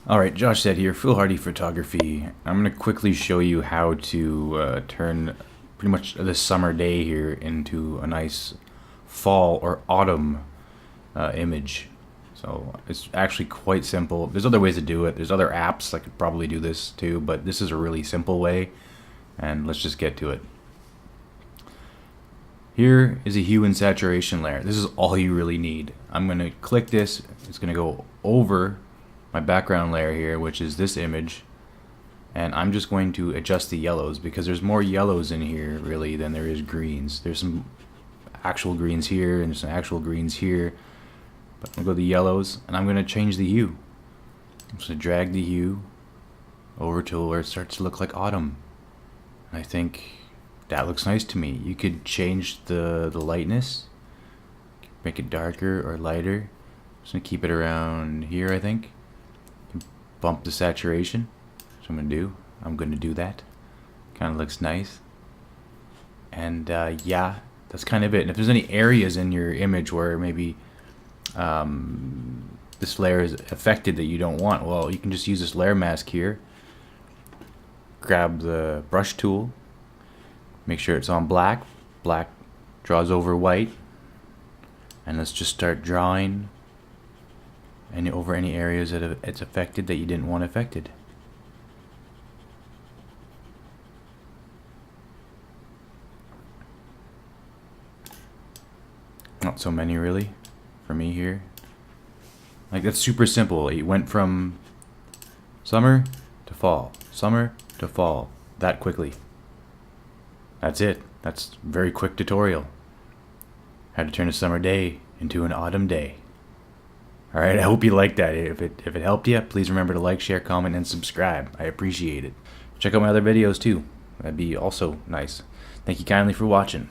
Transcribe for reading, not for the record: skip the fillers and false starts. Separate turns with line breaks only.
Alright, Josh said here, Foolhardy Photography. I'm going to quickly show you how to turn pretty much this summer day here into a nice fall or autumn image. So it's actually quite simple. There's other ways to do it. There's other apps that could probably do this too, but this is a really simple way, and let's just get to it. Here is a hue and saturation layer. This is all you really need. I'm going to click this. It's going to go over my background layer here, which is this image, and I'm just going to adjust the yellows because there's more yellows in here really than there is greens. There's some actual greens here and some actual greens here, but I'm going to go to the yellows and I'm going to change the hue. I'm just going to drag the hue over to where it starts to look like autumn. And I think that looks nice to me. You could change the lightness, make it darker or lighter. I'm just going to keep it around here, I think. Bump the saturation. So I'm going to do that. Kind of looks nice. And yeah, that's kind of it. And if there's any areas in your image where maybe this layer is affected that you don't want, well, you can just use this layer mask here. Grab the brush tool. Make sure it's on black. Black draws over white. And let's just start drawing over any areas that it's affected that you didn't want affected. Not so many really for me here. Like, that's super simple. It went from summer to fall, summer to fall that quickly. That's it. That's a very quick tutorial. How to turn a summer day into an autumn day. Alright, I hope you liked that. If it helped you, please remember to like, share, comment, and subscribe. I appreciate it. Check out my other videos too. That'd be also nice. Thank you kindly for watching.